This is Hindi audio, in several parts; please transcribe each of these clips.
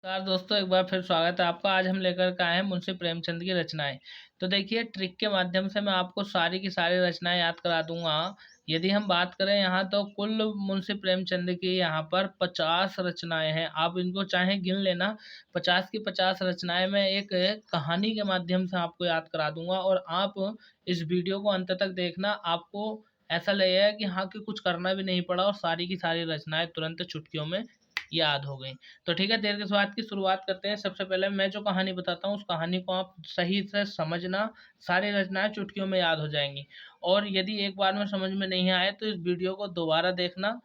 नमस्कार दोस्तों, एक बार फिर स्वागत है आपका। आज हम लेकर के आए हैं मुंशी प्रेमचंद की रचनाएं। तो देखिए, ट्रिक के माध्यम से मैं आपको सारी की सारी रचनाएं याद करा दूंगा। यदि हम बात करें यहाँ, तो कुल मुंशी प्रेमचंद की यहाँ पर 50 रचनाएं हैं। आप इनको चाहे गिन लेना। 50 की 50 रचनाएं मैं एक कहानी के माध्यम से आपको याद करा दूंगा, और आप इस वीडियो को अंत तक देखना। आपको ऐसा लगेगा कि हाँ, कि कुछ करना भी नहीं पड़ा और सारी की सारी रचनाएं तुरंत चुटकियों में याद हो गई। तो ठीक है, देर के स्वाद की शुरुआत करते हैं। सबसे पहले मैं जो कहानी बताता हूँ, उस कहानी को आप सही से समझना। सारी रचनाएं चुटकियों में याद हो जाएंगी। और यदि एक बार में समझ में नहीं आए, तो इस वीडियो को दोबारा देखना,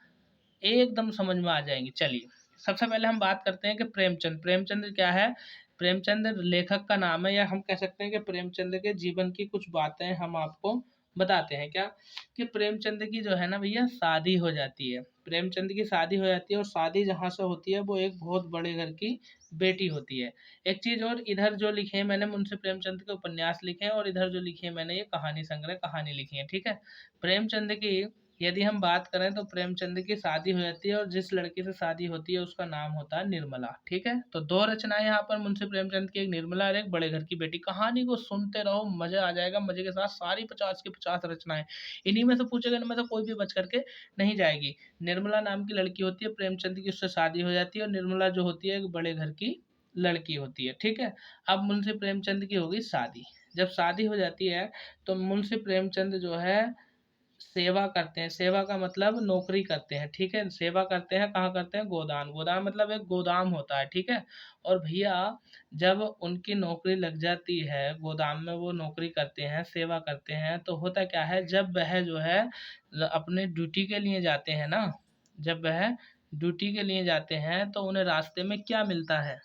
एकदम समझ में आ जाएंगी। चलिए, सबसे पहले हम बात करते हैं कि प्रेमचंद प्रेमचंद क्या है। प्रेमचंद लेखक का नाम है, या हम कह सकते हैं कि प्रेमचंद के जीवन की कुछ बातें हम आपको बताते हैं। क्या कि प्रेमचंद की जो है ना भैया, शादी हो जाती है। प्रेमचंद की शादी हो जाती है, और शादी जहाँ से होती है वो एक बहुत बड़े घर की बेटी होती है। एक चीज और, इधर जो लिखे हैं मैंने, मुंशी प्रेमचंद के उपन्यास लिखे हैं, और इधर जो लिखे हैं मैंने, ये कहानी संग्रह कहानी लिखी है। ठीक है, प्रेमचंद की यदि हम बात करें, तो प्रेमचंद की शादी हो जाती है, और जिस लड़की से शादी होती है उसका नाम होता है निर्मला। ठीक है, तो दो रचनाएं यहाँ पर मुंशी प्रेमचंद की, एक निर्मला और एक बड़े घर की बेटी। कहानी को सुनते रहो, मजा आ जाएगा। मजे के साथ सारी 50 की 50 रचनाएं, इन्हीं में से पूछेगा, इनमें से कोई भी बच करके नहीं जाएगी। निर्मला नाम की लड़की होती है प्रेमचंद की, उससे शादी हो जाती है, और निर्मला जो होती है एक बड़े घर की लड़की होती है। ठीक है, अब मुंशी प्रेमचंद की होगी शादी। जब शादी हो जाती है, तो मुंशी प्रेमचंद जो है सेवा करते हैं। सेवा का मतलब नौकरी करते हैं। ठीक है, सेवा करते हैं, कहाँ करते हैं? गोदाम। गोदाम मतलब एक गोदाम होता है। ठीक है, और भैया, जब उनकी नौकरी लग जाती है गोदाम में, वो नौकरी करते हैं, सेवा करते हैं, तो होता क्या है, जब वह जो है अपने ड्यूटी के लिए जाते हैं ना, जब वह ड्यूटी के लिए जाते हैं, तो उन्हें रास्ते में क्या मिलता है?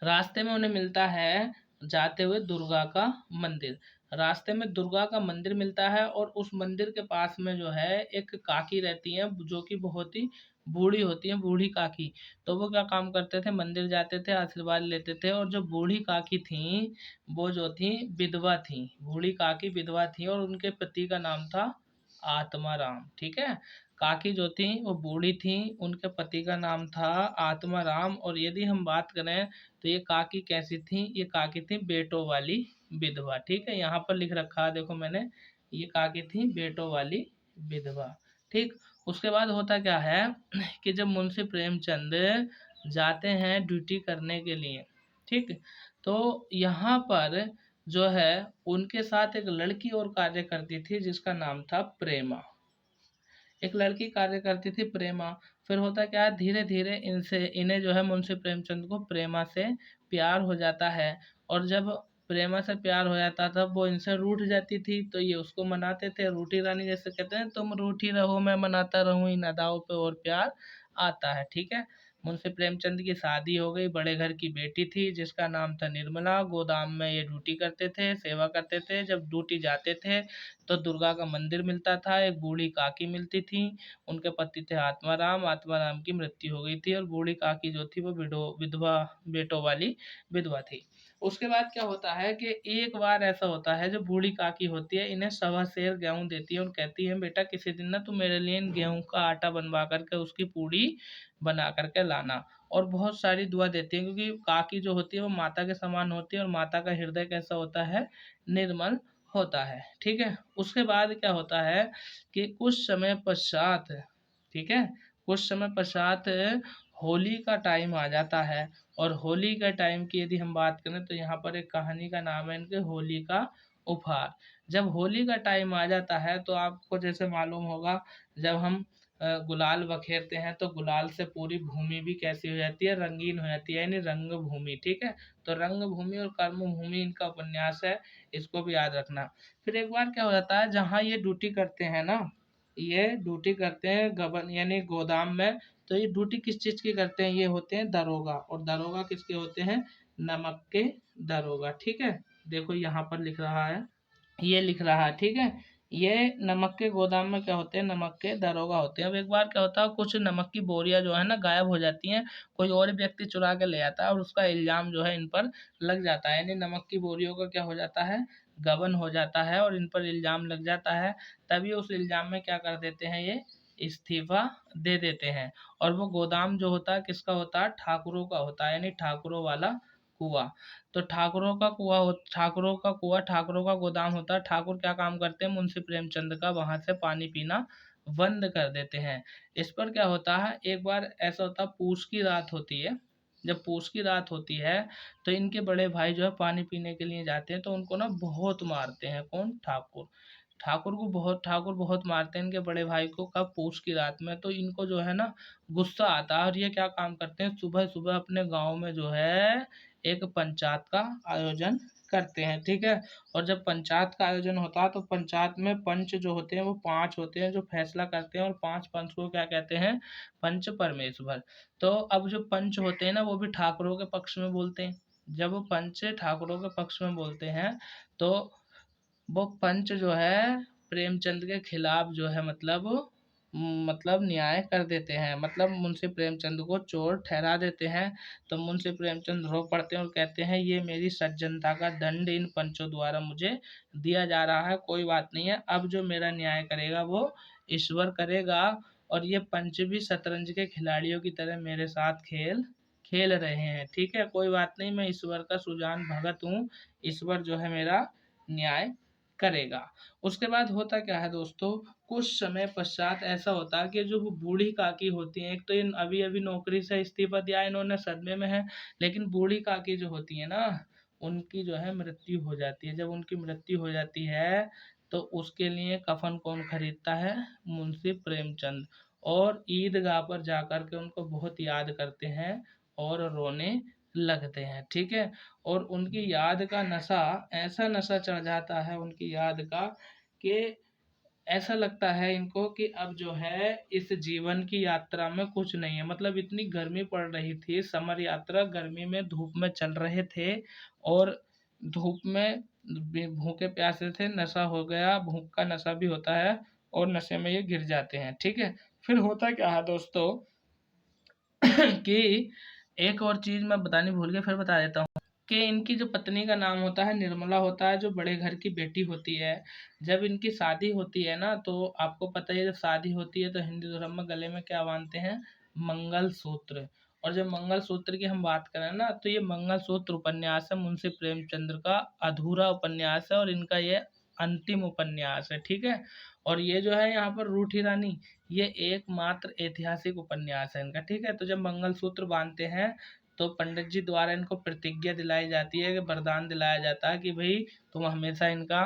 रास्ते में उन्हें मिलता है, जाते हुए, दुर्गा का मंदिर। रास्ते में दुर्गा का मंदिर मिलता है, और उस मंदिर के पास में जो है एक काकी रहती है, जो कि बहुत ही बूढ़ी होती है, बूढ़ी काकी। तो वो क्या काम करते थे? मंदिर जाते थे, आशीर्वाद लेते थे। और जो बूढ़ी काकी थी, वो जो थी विधवा थी। बूढ़ी काकी विधवा थी, और उनके पति का नाम था आत्माराम। ठीक है, काकी जो थी वो बूढ़ी थी, उनके पति का नाम था आत्माराम। और यदि हम बात करें, तो ये काकी कैसी थी? ये काकी थी बेटों वाली विधवा। ठीक है, यहाँ पर लिख रखा है, देखो मैंने, ये काकी थी बेटों वाली विधवा। ठीक, उसके बाद होता क्या है कि जब मुंशी प्रेमचंद जाते हैं ड्यूटी करने के लिए, ठीक, तो यहाँ पर जो है उनके साथ एक लड़की और कार्य करती थी, जिसका नाम था प्रेमा। एक लड़की कार्य करती थी, प्रेमा। फिर होता क्या है, धीरे धीरे इन्हें जो है मुंशी प्रेमचंद को प्रेमा से प्यार हो जाता है। और जब प्रेमा से प्यार हो जाता था, वो इनसे रूठ जाती थी, तो ये उसको मनाते थे। रूठी रानी जैसे कहते हैं, तुम रूठी रहो मैं मनाता रहूं, इन अदाओं पे और प्यार आता है। ठीक है, मुंशी प्रेमचंद की शादी हो गई, बड़े घर की बेटी थी जिसका नाम था निर्मला। गोदाम में ये ड्यूटी करते थे, सेवा करते थे। जब ड्यूटी जाते थे, तो दुर्गा का मंदिर मिलता था, एक बूढ़ी काकी मिलती थी, उनके पति थे आत्माराम। आत्माराम की मृत्यु हो गई थी, और बूढ़ी काकी जो थी वो विधवा, बेटों वाली विधवा थी। उसके बाद क्या होता है कि एक बार ऐसा होता है, जो बूढ़ी काकी होती है, इन्हें 1.25 गेहूं देती है, और कहती है, बेटा किसी दिन ना तुम मेरे लिए इन गेहूं का आटा बनवा करके उसकी पूड़ी बना करके लाना। और बहुत सारी दुआ देती है, क्योंकि काकी जो होती है वो माता के समान होती है, और माता का हृदय कैसा होता है? निर्मल होता है। ठीक है, उसके बाद क्या होता है कि कुछ समय पश्चात, ठीक है, कुछ समय पश्चात होली का टाइम आ जाता है। और होली के टाइम की यदि हम बात करें, तो यहाँ पर एक कहानी का नाम है इनके, होली का उपहार। जब होली का टाइम आ जाता है, तो आपको जैसे मालूम होगा, जब हम गुलाल बखेरते हैं, तो गुलाल से पूरी भूमि भी कैसी हो जाती है? रंगीन हो जाती है, यानी रंग भूमि। ठीक है, तो रंग भूमि और कर्म भूमि इनका उपन्यास है, इसको भी याद रखना। फिर एक बार क्या हो जाता है, जहाँ ये ड्यूटी करते हैं ना, ये ड्यूटी करते हैं गबन यानी गोदाम में। तो ये ड्यूटी किस चीज की करते हैं? ये होते हैं दरोगा। और दरोगा किसके होते हैं? नमक के दरोगा। ठीक है, देखो यहाँ पर लिख रहा है, ये लिख रहा है। ठीक है, ये नमक के गोदाम में क्या होते हैं? नमक के दरोगा होते हैं। अब एक बार क्या होता है, कुछ नमक की बोरियां जो है ना गायब हो जाती हैं। कोई और व्यक्ति चुरा के ले आता है, और उसका इल्जाम जो है इन पर लग जाता है, यानी नमक की बोरियों का क्या हो जाता है? गबन हो जाता है, और इन पर इल्जाम लग जाता है। तभी उस इल्जाम में क्या कर देते हैं, ये इस्तीफा दे देते हैं। और वो गोदाम जो होता है किसका होता है, ठाकुरों का होता है, यानी ठाकुरों वाला कुआं। तो ठाकुरों का गोदाम होता है। ठाकुर क्या काम करते हैं, मुंशी प्रेमचंद का वहां से पानी पीना बंद कर देते हैं। इस पर क्या होता है, एक बार ऐसा होता है, पूस की रात होती है। जब पूस की रात होती है तो इनके बड़े भाई जो है पानी पीने के लिए जाते हैं, तो उनको ना बहुत मारते हैं। कौन, ठाकुर। ठाकुर बहुत मारते हैं इनके बड़े भाई को, कब, पूस की रात में। तो इनको जो है ना गुस्सा आता है, और ये क्या काम करते हैं, सुबह सुबह अपने गांव में जो है एक पंचायत का आयोजन करते हैं। ठीक है। और जब पंचायत का आयोजन होता है तो पंचायत में पंच जो होते हैं वो 5 होते हैं जो फैसला करते हैं, और 5 पंच को क्या कहते हैं, पंच परमेश्वर। तो अब जो पंच होते हैं ना वो भी ठाकुरों के पक्ष में बोलते हैं। जब वो पंच ठाकुरों के पक्ष में बोलते हैं तो वो पंच जो है प्रेमचंद के खिलाफ जो है मतलब न्याय कर देते हैं, मतलब मुंशी प्रेमचंद को चोर ठहरा देते हैं। तो मुंशी प्रेमचंद रो पड़ते हैं और कहते हैं ये मेरी सज्जनता का दंड इन पंचों द्वारा मुझे दिया जा रहा है, कोई बात नहीं है, अब जो मेरा न्याय करेगा वो ईश्वर करेगा। और ये पंच भी शतरंज के खिलाड़ियों की तरह मेरे साथ खेल खेल रहे हैं। ठीक है, कोई बात नहीं, मैं ईश्वर का सुजान भगत हूँ, ईश्वर जो है मेरा न्याय करेगा। उसके बाद होता क्या है दोस्तों, कुछ समय पश्चात ऐसा होता है कि जो वो बूढ़ी काकी होती हैं, एक तो इन अभी अभी नौकरी से इस्तीफा दिया, इन्होंने सदमे में है, लेकिन बूढ़ी काकी जो होती है ना उनकी जो है मृत्यु हो जाती है। जब उनकी मृत्यु हो जाती है तो उसके लिए कफन कौन खरीदता है, मुंशी प्रेमचंद। और ईदगाह पर जाकर के उनको बहुत याद करते हैं और रोने लगते हैं। ठीक है। और उनकी याद का नशा, ऐसा नशा चढ़ जाता है उनकी याद का, कि ऐसा लगता है इनको कि अब जो है इस जीवन की यात्रा में कुछ नहीं है। मतलब इतनी गर्मी पड़ रही थी, समर यात्रा, गर्मी में धूप में चल रहे थे, और धूप में भूखे प्यासे थे, नशा हो गया, भूख का नशा भी होता है, और नशे में ये गिर जाते हैं। ठीक है। फिर होता क्या है दोस्तों कि एक और चीज मैं बतानी भूल गया, फिर बता देता हूँ कि इनकी जो पत्नी का नाम होता है निर्मला होता है, जो बड़े घर की बेटी होती है। जब इनकी शादी होती है ना तो आपको पता ही है, जब शादी होती है तो हिंदू धर्म में गले में क्या बांधते हैं, मंगल सूत्र। और जब मंगल सूत्र की हम बात करें ना तो ये मंगल सूत्र उपन्यास है मुंशी प्रेमचंद्र का अधूरा उपन्यास है, और इनका ये अंतिम उपन्यास है। ठीक है। और ये जो है यहाँ पर रूठी रानी, ये एकमात्र ऐतिहासिक उपन्यास है इनका। ठीक है। तो जब मंगलसूत्र बांधते हैं तो पंडित जी द्वारा इनको प्रतिज्ञा दिलाई जाती है, कि वरदान दिलाया जाता है कि भाई तुम हमेशा इनका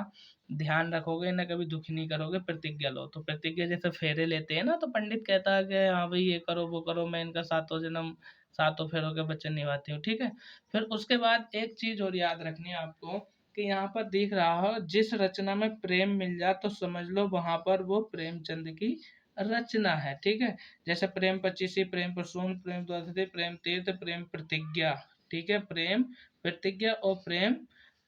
ध्यान रखोगे, इन्हें कभी दुखी नहीं करोगे, प्रतिज्ञा लो। तो प्रतिज्ञा जैसे फेरे लेते हैं ना, तो पंडित कहता है कि हाँ भाई ये करो वो करो, मैं इनका सातों जन्म सातों फेरों के वचन निभाती हूँ। ठीक है। फिर उसके बाद एक चीज और याद रखनी है आपको, कि यहाँ पर दिख रहा हो, जिस रचना में प्रेम मिल जाए तो समझ लो वहां पर वो प्रेमचंद की रचना है। ठीक है। जैसे प्रेम पचीसी, प्रेम प्रसून, प्रेम द्वादशी, प्रेम तीर्थ, प्रेम प्रतिज्ञा। ठीक है। प्रेम प्रतिज्ञा और प्रेम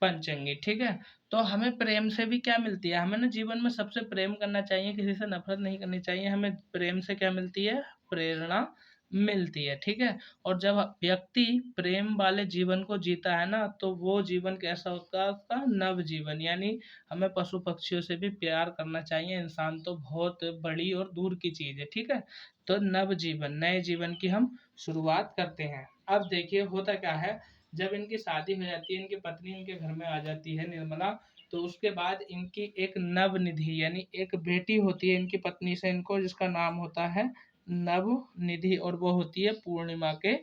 पंचंगी। ठीक है। तो हमें प्रेम से भी क्या मिलती है, हमें ना जीवन में सबसे प्रेम करना चाहिए, किसी से नफरत नहीं करनी चाहिए। हमें प्रेम से क्या मिलती है, प्रेरणा मिलती है। ठीक है। और जब व्यक्ति प्रेम वाले जीवन को जीता है ना तो वो जीवन कैसा होता है, उसका नव जीवन। यानी हमें पशु पक्षियों से भी प्यार करना चाहिए, इंसान तो बहुत बड़ी और दूर की चीज है। ठीक है। तो नव जीवन, नए जीवन की हम शुरुआत करते हैं। अब देखिए होता क्या है, जब इनकी शादी हो जाती है, इनकी पत्नी इनके घर में आ जाती है निर्मला, तो उसके बाद इनकी एक नव निधि यानी एक बेटी होती है इनकी पत्नी से इनको, जिसका नाम होता है नव निधि, और वो होती है पूर्णिमा के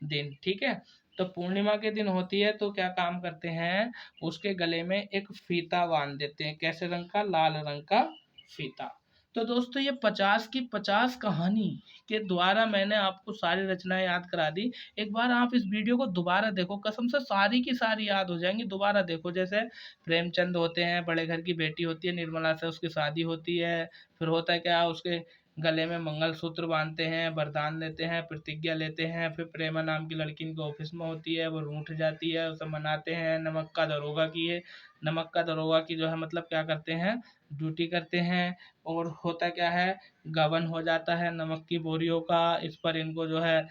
दिन। ठीक है। तो पूर्णिमा के दिन होती है तो क्या काम करते हैं, उसके गले में एक फीता बांध देते हैं, कैसे रंग का, लाल रंग का फीता। तो दोस्तों ये 50 की 50 कहानी के द्वारा मैंने आपको सारी रचनाएं याद करा दी। एक बार आप इस वीडियो को दोबारा देखो, कसम से सारी की सारी याद हो जाएंगी। दोबारा देखो, जैसे प्रेमचंद होते हैं, बड़े घर की बेटी होती है निर्मला से, उसकी शादी होती है। फिर होता है क्या, उसके गले में मंगलसूत्र बांधते हैं, वरदान लेते हैं, प्रतिज्ञा लेते हैं। फिर प्रेमा नाम की लड़की इनके ऑफिस में होती है, वो रूठ जाती है, उसे मनाते हैं। नमक का दरोगा की जो है मतलब क्या करते हैं, ड्यूटी करते हैं। और होता क्या है, गबन हो जाता है नमक की बोरियों का। इस पर इनको जो है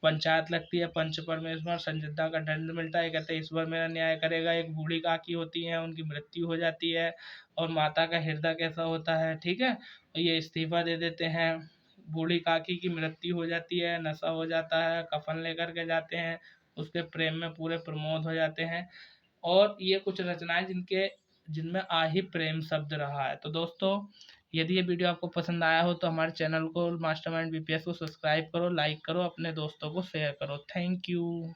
पंचायत लगती है, पंच परमेश्वर संजिदा का दंड मिलता है, कहते हैं ईश्वर मेरा न्याय करेगा। एक बूढ़ी काकी होती है, उनकी मृत्यु हो जाती है। और माता का हृदय कैसा होता है, ठीक है, ये इस्तीफा दे देते हैं। बूढ़ी काकी की मृत्यु हो जाती है, नशा हो जाता है, कफन लेकर के जाते हैं, उसके प्रेम में पूरे प्रमोद हो जाते हैं। और ये कुछ रचनाएं जिनमें आ ही प्रेम शब्द रहा है। तो दोस्तों, यदि ये वीडियो आपको पसंद आया हो तो हमारे चैनल को मास्टरमाइंड बीपीएस को सब्सक्राइब करो, लाइक करो, अपने दोस्तों को शेयर करो। Thank you.